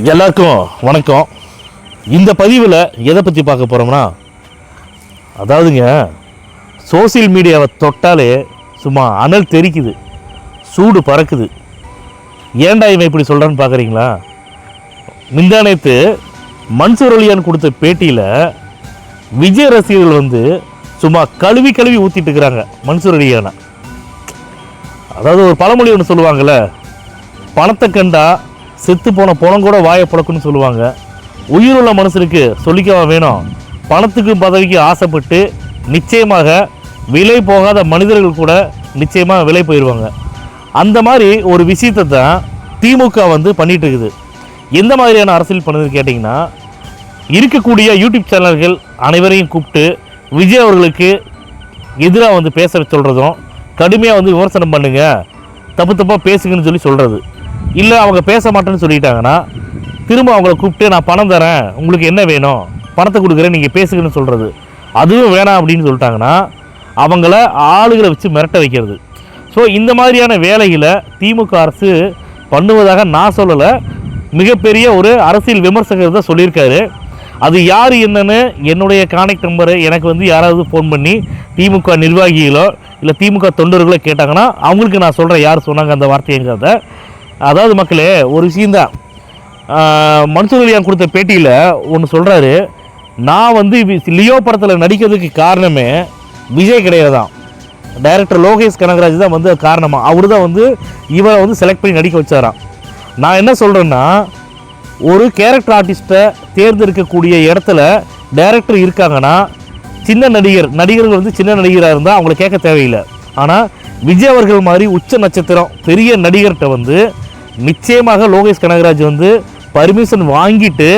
எல்லாருக்கும் வணக்கம். இந்த பதிவில் எதை பற்றி பார்க்க போகிறோம்னா, அதாவதுங்க சோசியல் மீடியாவை தொட்டாலே சும்மா அனல் தெரிக்குது, சூடு பறக்குது. ஏன்டா இவன் இப்படி சொல்கிறான்னு பார்க்குறீங்களா? முந்தானேத்து மன்சூர் அலியான் கொடுத்த பேட்டியில் விஜய் ரசிகர்கள் சும்மா கழுவி ஊற்றிட்டு இருக்கிறாங்க மன்சூர் அலியானை. அதாவது ஒரு பழமொழி ஒன்று சொல்லுவாங்கள்ல, பணத்தை கண்டா செத்து போன பணம் கூட வாயை புழக்குன்னு சொல்லுவாங்க. உயிருள்ள மனுஷனுக்கு சொல்லிக்கவா வேணும்? பணத்துக்கு பதவிக்கு ஆசைப்பட்டு நிச்சயமாக விலை போகாத மனிதர்கள் கூட நிச்சயமாக விலை போயிடுவாங்க. அந்த மாதிரி ஒரு விஷயத்தை தான் திமுக பண்ணிகிட்டு இருக்குது. எந்த மாதிரியான அரசியல் பண்ணுதுன்னு கேட்டிங்கன்னா, இருக்கக்கூடிய யூடியூப் சேனல்கள் அனைவரையும் கூப்பிட்டு விஜய் அவர்களுக்கு எதிராக பேச சொல்கிறதும், கடுமையாக விமர்சனம் பண்ணுங்க, தப்பாக பேசுங்கன்னு சொல்கிறது. இல்லை அவங்க பேச மாட்டேன்னு சொல்லிட்டாங்கன்னா திரும்ப அவங்கள கூப்பிட்டு நான் பணம் தரேன், உங்களுக்கு என்ன வேணும், பணத்தை கொடுக்குறேன், நீங்கள் பேசுங்கன்னு சொல்கிறது. அதுவும் வேணாம் அப்படின்னு சொல்லிட்டாங்கன்னா அவங்கள ஆளுகளை வச்சு மிரட்ட வைக்கிறது. ஸோ இந்த மாதிரியான வேலைகளை திமுக அரசு பண்ணுவதாக நான் சொல்லலை, மிகப்பெரிய ஒரு அரசியல் விமர்சகர் தான் சொல்லியிருக்காரு. அது யார் என்னன்னு என்னுடைய கான்டாக்ட் நம்பரை எனக்கு யாராவது ஃபோன் பண்ணி திமுக நிர்வாகிகளோ இல்லை திமுக தொண்டர்களோ கேட்டாங்கன்னா அவங்களுக்கு நான் சொல்கிறேன் யார் சொன்னாங்க அந்த வார்த்தைங்கிறத. அதாவது மக்களே, ஒரு விஷயந்தான், மன்சூர் அலியான் கொடுத்த பேட்டியில் ஒன்று சொல்கிறாரு. நான் லியோ படத்தில் நடிக்கிறதுக்கு காரணமே விஜய் கிடையாதான், டைரக்டர் லோகேஷ் கனகராஜ் தான் காரணமாக. அவர் தான் இவரை செலக்ட் பண்ணி நடிக்க வச்சாராம். நான் என்ன சொல்கிறேன்னா, ஒரு கேரக்டர் ஆர்டிஸ்ட்டை தேர்ந்தெடுக்கக்கூடிய இடத்துல டைரக்டர் இருக்காங்கன்னா, சின்ன நடிகர்கள் சின்ன நடிகராக இருந்தால் அவங்கள கேட்க தேவையில்லை. ஆனால் விஜய் அவர்கள் மாதிரி உச்ச நட்சத்திரம் பெரிய நடிகர்கிட்ட நிச்சயமாக லோகேஷ் கனகராஜ் பர்மிஷன் வாங்கிட்டு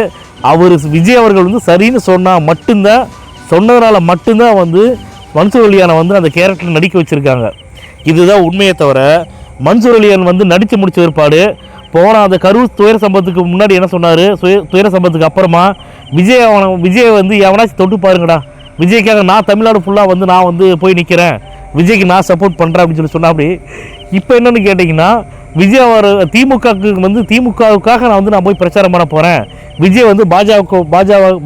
அவர் விஜய் அவர்கள் சரின்னு சொன்னால் மட்டும்தான், சொன்னதுனால மட்டும்தான் மன்சூர் அலியானை அந்த கேரக்டர் நடிக்க வச்சுருக்காங்க. இதுதான் உண்மையை தவிர, மன்சூர் அலியான் நடித்து முடிச்ச ஏற்பாடு போன அந்த கரூர் துயர சம்பவத்துக்கு முன்னாடி என்ன சொன்னார், துயர சம்பவத்துக்கு அப்புறமா விஜய் எவனாச்சும் தொட்டு பாருங்கடா, விஜய்க்காக நான் தமிழ்நாடு ஃபுல்லாக நான் போய் நிற்கிறேன், விஜய்க்கு நான் சப்போர்ட் பண்ணுறேன் அப்படின்னு சொன்னா. அப்படி இப்போ என்னென்னு கேட்டிங்கன்னா, விஜய் அவர் திமுகவுக்கு திமுகவுக்காக நான் போய் பிரச்சாரம் பண்ண போகிறேன், விஜய்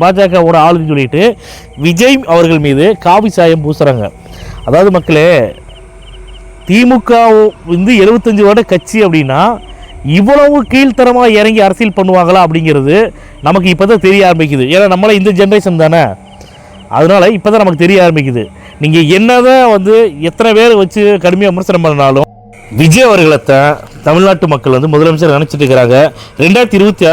பாஜகவோட ஆளுன்னு சொல்லிட்டு விஜய் அவர்கள் மீது காவி சாயம் பூசுகிறாங்க. அதாவது மக்களே, திமுக 75 வருட கட்சி அப்படின்னா இவ்வளவு கீழ்த்தரமாக இறங்கி அரசியல் பண்ணுவாங்களா அப்படிங்கிறது நமக்கு இப்போ தான் தெரிய ஆரம்பிக்குது. ஏன்னா நம்மளே இந்த ஜென்ரேஷன் தானே, அதனால் இப்போ தான் நமக்கு தெரிய ஆரம்பிக்குது. நீங்கள் என்னதான் எத்தனை பேர் வச்சு கடுமையாக விமர்சனம் பண்ணாலும் விஜய் அவர்களைத்தான் தமிழ்நாட்டு மக்கள் முதலமைச்சர் நினச்சிட்டு இருக்கிறாங்க. 2026